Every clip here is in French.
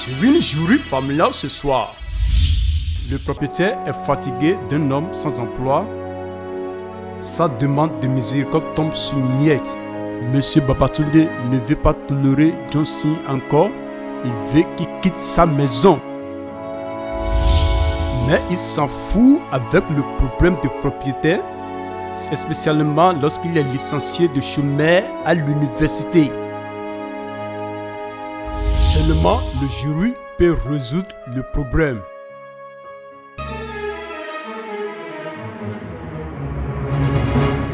Sur une jury familiale ce soir, le propriétaire est fatigué d'un homme sans emploi. Sa demande de miséricorde tombe sur Miette. Monsieur Babatunde ne veut pas tolérer Johnson encore. Il veut qu'il quitte sa maison. Mais il s'en fout avec le problème de propriétaire, spécialement lorsqu'il est licencié de chômeur à l'université. Seulement le jury peut résoudre le problème.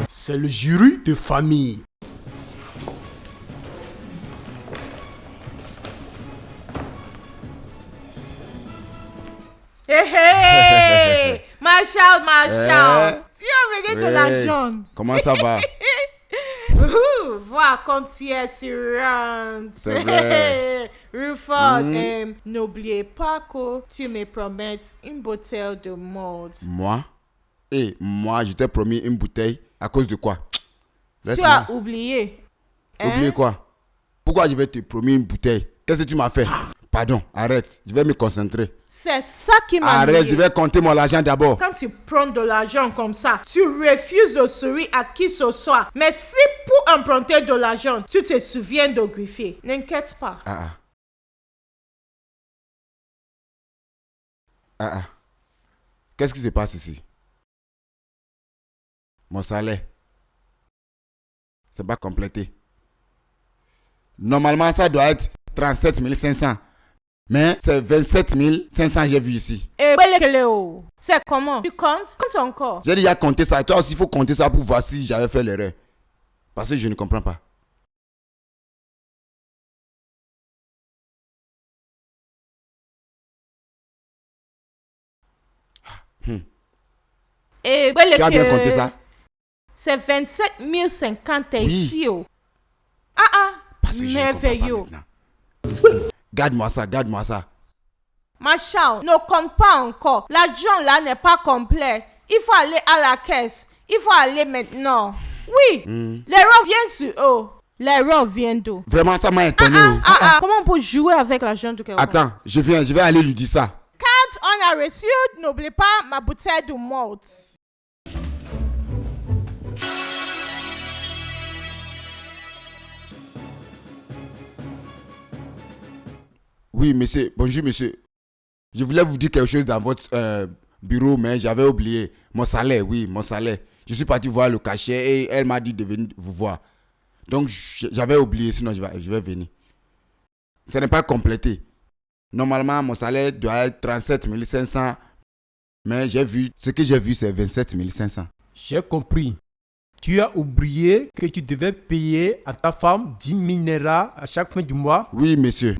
C'est le jury de famille. Hey, Marshall, tu as amené de l'argent. Comment ça va? Vois comme tu es assurante. C'est vrai. Rufus, n'oubliez pas que tu me promets une bouteille de malt. Moi? Moi, je t'ai promis une bouteille. À cause de quoi? Tu as oublié. Oublié quoi? Pourquoi je vais te promettre une bouteille? Qu'est-ce que tu m'as fait? Pardon, arrête. Je vais me concentrer. C'est ça qui m'a Arrête, je vais compter mon argent d'abord. Quand tu prends de l'argent comme ça, tu refuses de sourire à qui ce soit. Mais si pour emprunter de l'argent, tu te souviens de griffer, n'inquiète pas. Qu'est-ce qui se passe ici? Mon salaire, c'est pas complété. Normalement, ça doit être 37 500. Mais c'est 27 500 j'ai vu ici. Et c'est comment? Tu comptes? Compte encore. J'ai déjà compté ça. Toi aussi, il faut compter ça pour voir si j'avais fait l'erreur. Parce que je ne comprends pas. Et tu as bien compté ça? C'est 27 050 ici. Parce que merveilleux. Garde-moi ça. Marshall, ne compte pas encore. L'argent là n'est pas complet. Il faut aller à la caisse. Il faut aller maintenant. Oui, l'erreur vient sur eux. L'erreur vient d'où? Vraiment, ça m'a étonné. Comment on peut jouer avec l'argent de quelqu'un? Attends, je vais aller lui dire ça. Quand on a reçu, n'oublie pas ma bouteille de malt. Oui, monsieur. Bonjour, monsieur. Je voulais vous dire quelque chose dans votre bureau, mais j'avais oublié. Mon salaire, oui, mon salaire. Je suis parti voir le cachet et elle m'a dit de venir vous voir. Donc, j'avais oublié, sinon je vais venir. Ce n'est pas complété. Normalement, mon salaire doit être 37 500. Mais ce que j'ai vu, c'est 27 500. J'ai compris. Tu as oublié que tu devais payer à ta femme 10 000 à chaque fin du mois? Oui, monsieur.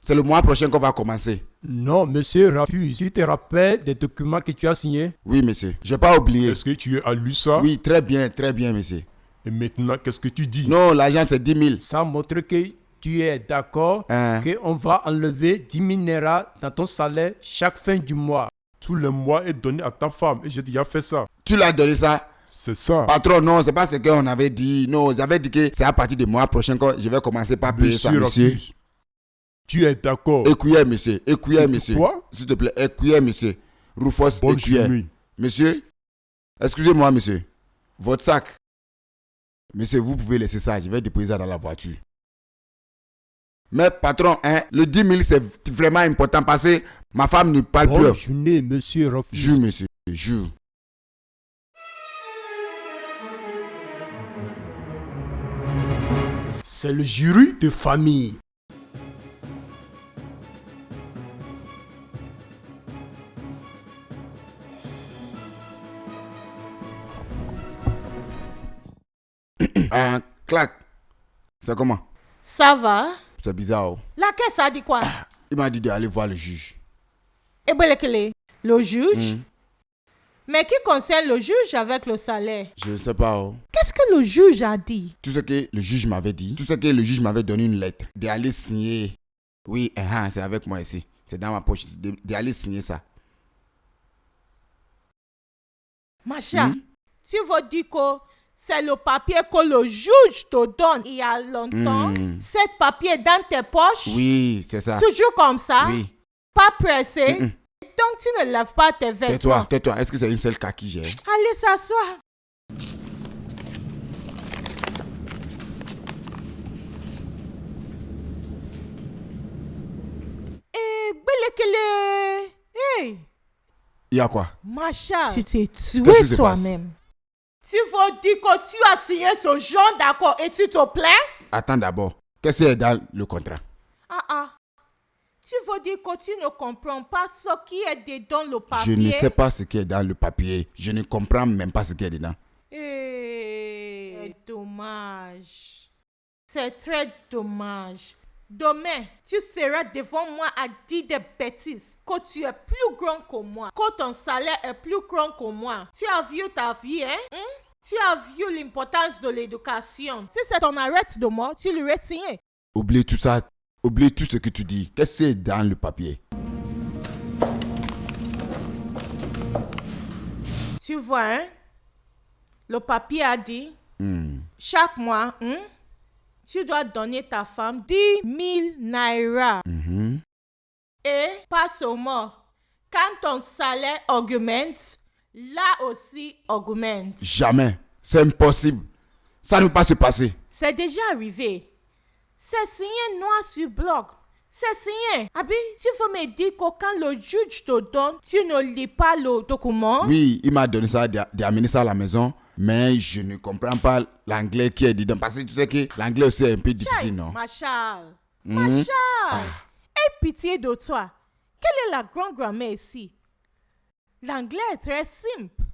C'est le mois prochain qu'on va commencer. Non, monsieur refuse. Tu te rappelles des documents que tu as signés? Oui, monsieur. Je n'ai pas oublié. Est-ce que tu as lu ça? Oui, très bien, monsieur. Et maintenant, qu'est-ce que tu dis? Non, l'argent, c'est 10 000. Ça montre que tu es d'accord qu'on va enlever 10 000 dans ton salaire chaque fin du mois. Tout le mois est donné à ta femme et j'ai déjà fait ça. Tu l'as donné ça? C'est ça. Patron, non, c'est pas ce qu'on avait dit. Non, j'avais dit que c'est à partir du mois prochain que je vais commencer par payer ça, monsieur. Refuse. Tu es d'accord? Écoutez, monsieur. Quoi? S'il te plaît, écoutez, monsieur. Rufus, Bonne écoutez. journée. Monsieur, excusez-moi, monsieur. Votre sac. Monsieur, vous pouvez laisser ça. Je vais déposer ça dans la voiture. Mais patron, le 10 000, c'est vraiment important parce que ma femme ne parle plus. Bonne journée, monsieur refuse. Jure, monsieur. Jure. C'est le jury de famille. Clac. C'est comment? Ça va? C'est bizarre. Oh. La caisse a dit quoi? Il m'a dit d'aller voir le juge. Et le juge? Mais qui concerne le juge avec le salaire? Je ne sais pas. Oh. Qu'est-ce que le juge a dit? Tout ce que le juge m'avait dit. Tout ce que le juge m'avait donné une lettre. D'aller signer. Oui, c'est avec moi ici. C'est dans ma poche. D'aller signer ça. Macha, tu veux dire que c'est le papier que le juge te donne il y a longtemps. Cet papier dans tes poches. Oui, c'est ça. Toujours comme ça. Oui. Pas pressé. Donc tu ne lèves pas tes vêtements. Tais-toi. Est-ce que c'est une seule kaki j'ai? Allez s'asseoir. Belekele. Hey. Il y a quoi? Macha, tu t'es Qu'est-ce tué qui se toi-même. Tu veux dire que tu as signé ce genre d'accord et tu te plains? Attends d'abord. Qu'est-ce qui est dans le contrat? Tu veux dire que tu ne comprends pas ce qui est dedans le papier? Je ne sais pas ce qui est dans le papier. Je ne comprends même pas ce qui est dedans. Dommage. C'est très dommage. Demain, tu seras devant moi à dire des bêtises, que tu es plus grand que moi, que ton salaire est plus grand que moi. Tu as vu ta vie, hein? Tu as vu l'importance de l'éducation. Si c'est ton arrêt de mort, tu lui as signé. Oublie tout ça. Oublie tout ce que tu dis. Qu'est-ce qui est dans le papier? Tu vois, hein? Le papier a dit, chaque mois, tu dois donner ta femme 10 000 naira. Et pas seulement, quand ton salaire augmente, là aussi augmente. Jamais. C'est impossible. Ça ne peut pas se passer. C'est déjà arrivé. C'est signé noir sur bloc. C'est signé. Abi, tu veux me dire que quand le juge te donne, tu ne lis pas le document? Oui, il m'a donné ça, d'amener ça à la maison, mais je ne comprends pas l'anglais qui est dedans. Parce que tu sais que l'anglais aussi est un peu difficile, non? Machal. Aie pitié de toi. Quelle est la grande grammaire ici? L'anglais est très simple.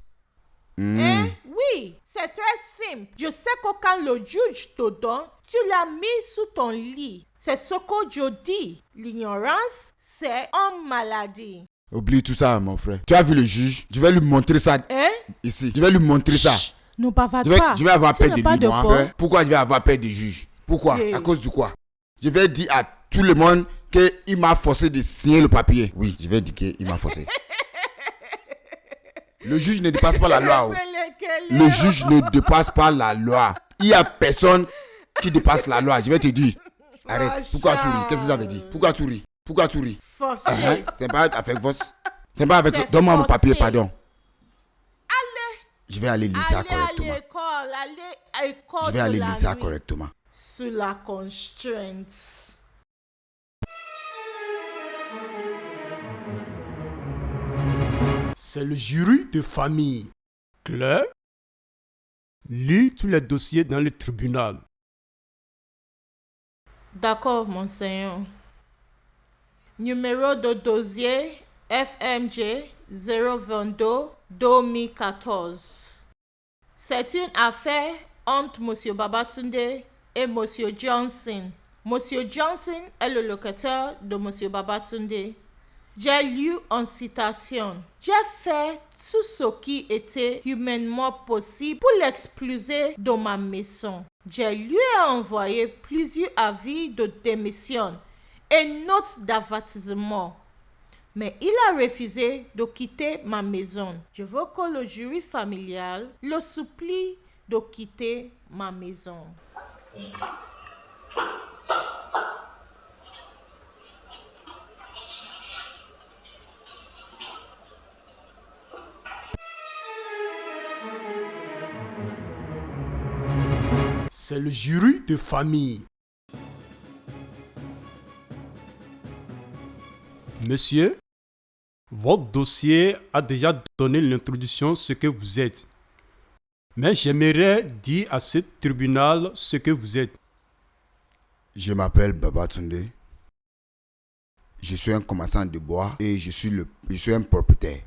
Oui, c'est très simple. Je sais que quand le juge te donne, tu l'as mis sous ton lit. C'est ce que je dis. L'ignorance, c'est une maladie. Oublie tout ça, mon frère. Tu as vu le juge? Je vais lui montrer ça. Ici. Je vais lui montrer ça. Ne bavarde pas. Je vais avoir peur de lui, moi. peur. Pourquoi je vais avoir peur du juge? Pourquoi? À cause de quoi? Je vais dire à tout le monde qu'il m'a forcé de signer le papier. Oui, je vais dire qu'il m'a forcé. Le juge ne dépasse pas la loi. Le juge ne dépasse pas la loi. Il n'y a personne qui dépasse la loi. Je vais te dire. Arrête. Pourquoi tu ris? Qu'est-ce que ça veut dire? Pourquoi tu ris? Pourquoi tu ris? Forcé. C'est pas avec vos... C'est pas avec... Donne-moi mon papier, pardon. Allez. Je vais aller lire ça correctement. Allez à l'école. Je vais aller lire ça correctement. Sous la constrainte. C'est le jury de famille. Claire, lis tous les dossiers dans le tribunal. D'accord, monseigneur. Numéro de dossier FMJ 022-2014. C'est une affaire entre M. Babatunde et M. Johnson. M. Johnson est le locataire de M. Babatunde. J'ai lu en citation. J'ai fait tout ce qui était humainement possible pour l'expulser de ma maison. Je lui ai envoyé plusieurs avis de démission et notes d'avertissement. Mais il a refusé de quitter ma maison. Je veux que le jury familial le supplie de quitter ma maison. C'est le jury de famille. Monsieur, votre dossier a déjà donné l'introduction ce que vous êtes. Mais j'aimerais dire à ce tribunal ce que vous êtes. Je m'appelle Babatunde. Je suis un commerçant de bois et je suis un propriétaire.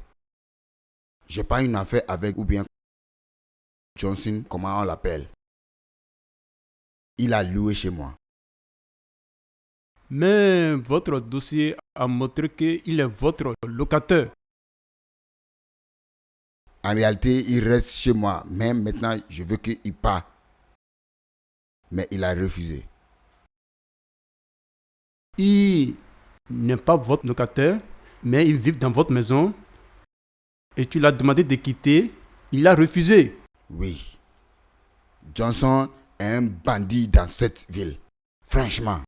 J'ai pas une affaire avec ou bien Johnson, comment on l'appelle. Il a loué chez moi. Mais votre dossier a montré qu'il est votre locataire. En réalité, il reste chez moi. Mais maintenant, je veux qu'il parte. Mais il a refusé. Il n'est pas votre locataire, mais il vit dans votre maison. Et tu l'as demandé de quitter. Il a refusé. Oui. Johnson est un bandit dans cette ville. Franchement.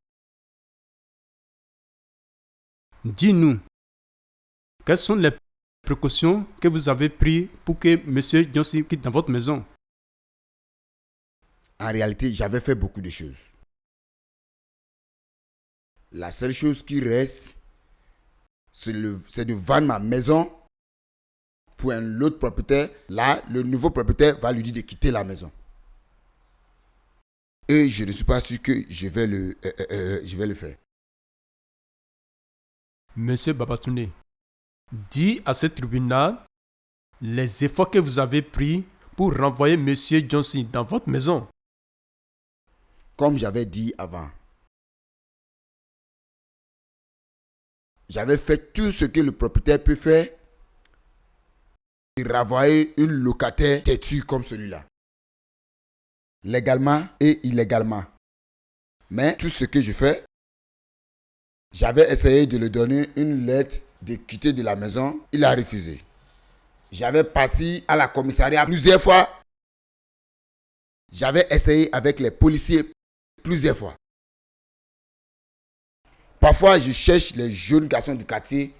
Dis-nous, quelles sont les précautions que vous avez prises pour que M. Johnson quitte dans votre maison? En réalité, j'avais fait beaucoup de choses. La seule chose qui reste, c'est de vendre ma maison pour un autre propriétaire. Là, le nouveau propriétaire va lui dire de quitter la maison. Et je ne suis pas sûr que je vais le faire. Monsieur Babatunde, dis à ce tribunal les efforts que vous avez pris pour renvoyer M. Johnson dans votre maison. Comme j'avais dit avant, j'avais fait tout ce que le propriétaire peut faire et renvoyer un locataire têtu comme celui-là. Légalement et illégalement. Mais tout ce que je fais, j'avais essayé de lui donner une lettre de quitter de la maison. Il a refusé. J'avais parti à la commissariat plusieurs fois. J'avais essayé avec les policiers plusieurs fois. Parfois, je cherche les jeunes garçons du quartier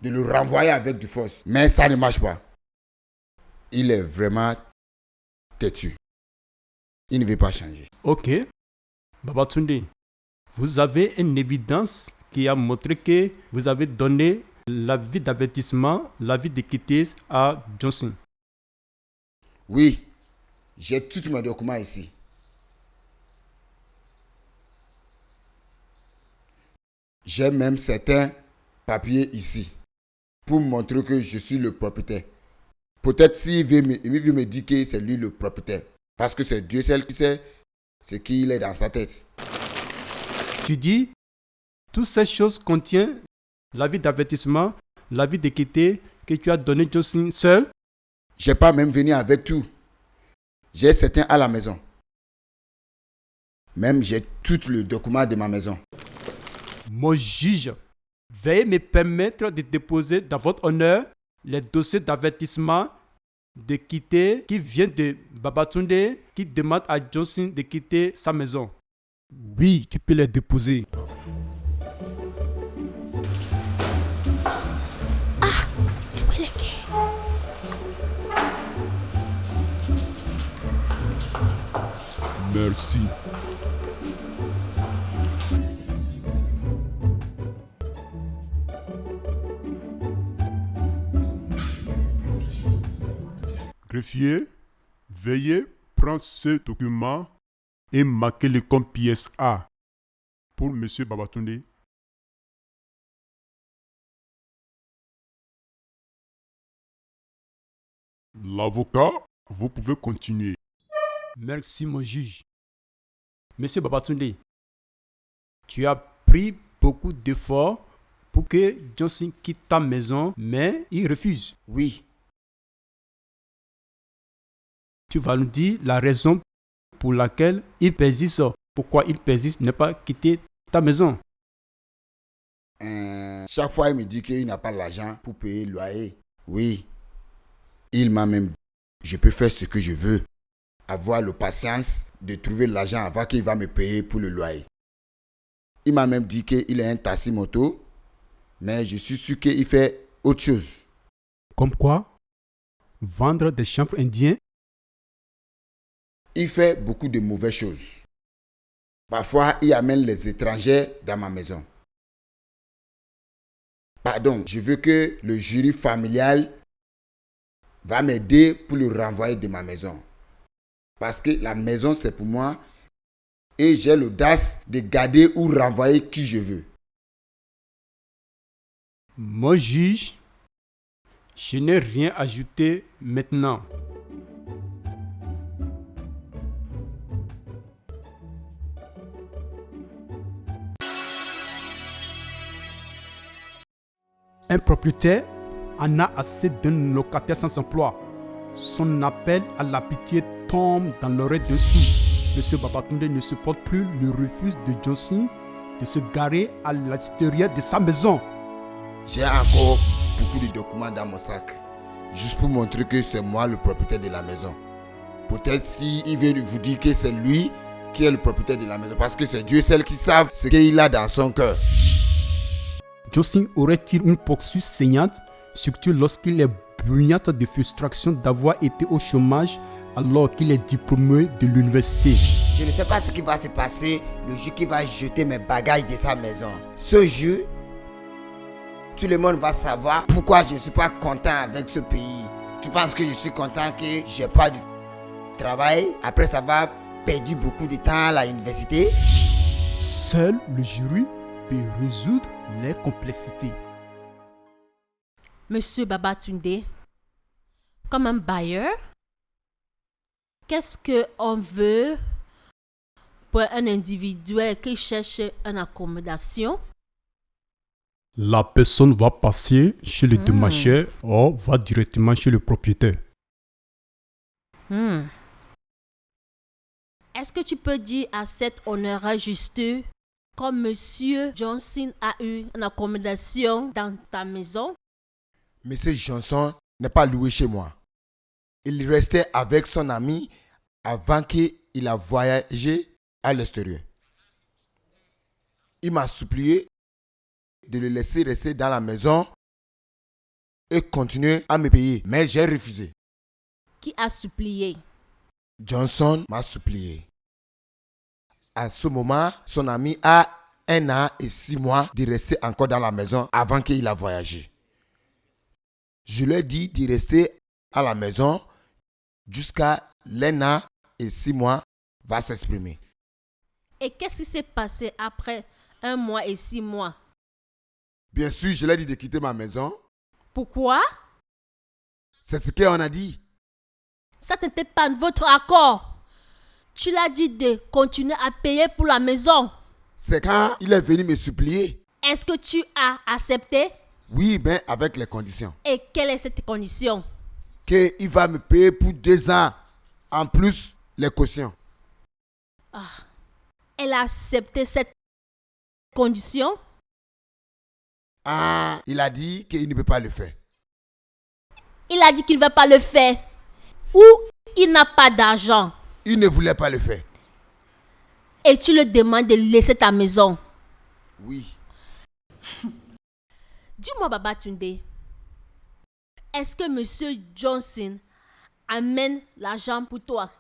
de le renvoyer avec du force. Mais ça ne marche pas. Il est vraiment têtu. Il ne veut pas changer. Ok. Babatunde, vous avez une évidence qui a montré que vous avez donné l'avis d'avertissement, l'avis de quitter à Johnson. Oui, j'ai tous mes documents ici. J'ai même certains papiers ici pour montrer que je suis le propriétaire. Peut-être s'il veut me dire que c'est lui le propriétaire. Parce que c'est Dieu seul qui sait ce qu'il est dans sa tête. Tu dis, toutes ces choses contiennent l'avis d'avertissement, l'avis de quitter que tu as donné Johnson seul. Je n'ai pas même venu avec tout. J'ai certains à la maison. Même j'ai tout le document de ma maison. Mon juge, veuillez me permettre de déposer dans votre honneur les dossiers d'avertissement de quitter qui vient de Babatunde qui demande à Johnson de quitter sa maison. Oui, tu peux les déposer. Merci. Greffier, veuillez prendre ce document et marquer le comme pièce A pour M. Babatunde. L'avocat, vous pouvez continuer. Merci mon juge. Monsieur Babatunde, tu as pris beaucoup d'efforts pour que Johnson quitte ta maison, mais il refuse. Oui. Tu vas nous dire la raison pour laquelle il persiste. Pourquoi il persiste ne pas quitter ta maison. Chaque fois, il me dit qu'il n'a pas l'argent pour payer le loyer. Oui. Il m'a même dit, je peux faire ce que je veux. Avoir la patience de trouver l'argent avant qu'il va me payer pour le loyer. Il m'a même dit qu'il est un taxi moto, mais je suis sûr qu'il fait autre chose. Comme quoi? Vendre des chanvres indiens? Il fait beaucoup de mauvaises choses. Parfois, il amène les étrangers dans ma maison. Pardon, je veux que le jury familial va m'aider pour le renvoyer de ma maison. Parce que la maison, c'est pour moi et j'ai l'audace de garder ou renvoyer qui je veux. Mon juge, je n'ai rien ajouté maintenant. Un propriétaire en a assez d'un locataire sans emploi. Son appel à la pitié tombe dans l'oreille dessous. Monsieur Babatunde ne supporte plus le refus de Johnson de se garer à l'extérieur de sa maison. J'ai encore beaucoup de documents dans mon sac, juste pour montrer que c'est moi le propriétaire de la maison. Peut-être s'il vient vous dire que c'est lui qui est le propriétaire de la maison. Parce que c'est Dieu seul qui savent ce qu'il a dans son cœur. Justin aurait-il une poursuite saignante, surtout lorsqu'il est bruyante de frustration d'avoir été au chômage alors qu'il est diplômé de l'université. Je ne sais pas ce qui va se passer le jour qu'il va jeter mes bagages de sa maison. Ce jour, tout le monde va savoir pourquoi je ne suis pas content avec ce pays. Tu penses que je suis content que je n'ai pas de travail après avoir perdu beaucoup de temps à l'université? Seul le jury peut résoudre les complexités. Monsieur Babatunde, comme un bailleur, qu'est-ce qu'on veut pour un individu qui cherche une accommodation? La personne va passer chez le démarcheur ou va directement chez le propriétaire. Est-ce que tu peux dire à cet honorable justeur comme Monsieur Johnson a eu une accommodation dans ta maison? Monsieur Johnson n'est pas loué chez moi. Il restait avec son ami avant qu'il a voyagé à l'extérieur. Il m'a supplié de le laisser rester dans la maison et continuer à me payer. Mais j'ai refusé. Qui a supplié? Johnson m'a supplié. À ce moment, son ami a 1 an et 6 mois de rester encore dans la maison avant qu'il a voyagé. Je lui ai dit de rester à la maison jusqu'à 1 an et 6 mois va s'exprimer. Et qu'est-ce qui s'est passé après 1 mois et 6 mois? Bien sûr, je lui ai dit de quitter ma maison. Pourquoi? C'est ce qu'on a dit. Ça n'était pas votre accord. Tu l'as dit de continuer à payer pour la maison. C'est quand il est venu me supplier. Est-ce que tu as accepté? Oui, mais avec les conditions. Et quelle est cette condition? Qu'il va me payer pour 2 ans, en plus les cautions. Elle a accepté cette condition? Il a dit qu'il ne peut pas le faire. Il a dit qu'il ne va pas le faire. Ou il n'a pas d'argent. Il ne voulait pas le faire. Et tu le demandes de laisser ta maison. Oui. Dis-moi, Babatunde, est-ce que Monsieur Johnson amène l'argent pour toi?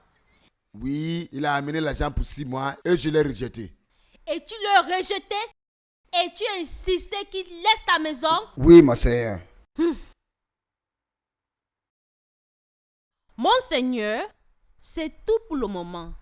Oui, il a amené l'argent pour 6 mois et je l'ai rejeté. Et tu l'as rejeté? Et tu as insisté qu'il laisse ta maison? Oui, ma sœur. Monseigneur, c'est tout pour le moment.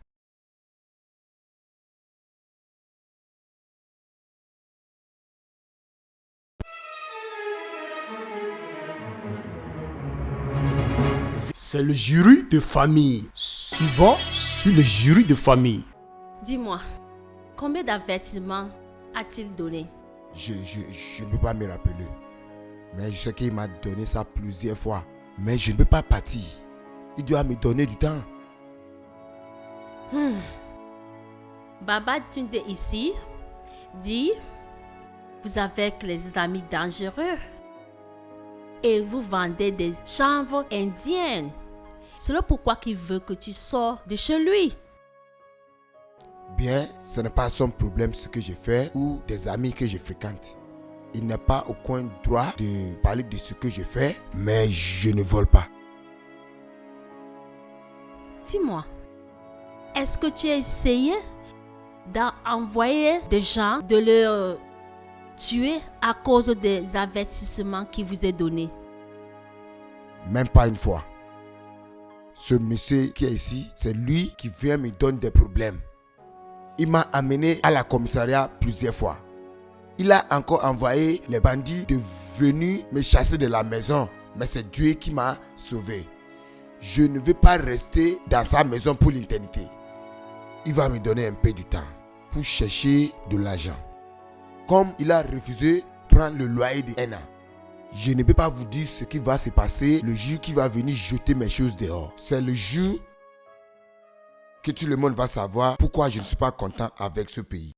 C'est le jury de famille. Suivant sur le jury de famille. Dis-moi, combien d'avertissements a-t-il donné? Je ne peux pas me rappeler. Mais je sais qu'il m'a donné ça plusieurs fois. Mais je ne peux pas partir. Il doit me donner du temps. Babatunde ici dit, vous avez les amis dangereux et vous vendez des chanvres indiennes. C'est pourquoi il veut que tu sors de chez lui. Bien, ce n'est pas son problème ce que je fais ou des amis que je fréquente. Il n'a pas aucun droit de parler de ce que je fais, mais je ne vole pas. Dis-moi, est-ce que tu as essayé d'envoyer des gens, de leur tuer à cause des avertissements qu'il vous a donnés? Même pas une fois. Ce monsieur qui est ici, c'est lui qui vient me donner des problèmes. Il m'a amené à la commissariat plusieurs fois. Il a encore envoyé les bandits de venir me chasser de la maison. Mais c'est Dieu qui m'a sauvé. Je ne vais pas rester dans sa maison pour l'éternité. Il va me donner un peu de temps pour chercher de l'argent. Comme il a refusé de prendre le loyer de 1 an. Je ne peux pas vous dire ce qui va se passer le jour qui va venir jeter mes choses dehors. C'est le jour que tout le monde va savoir pourquoi je ne suis pas content avec ce pays.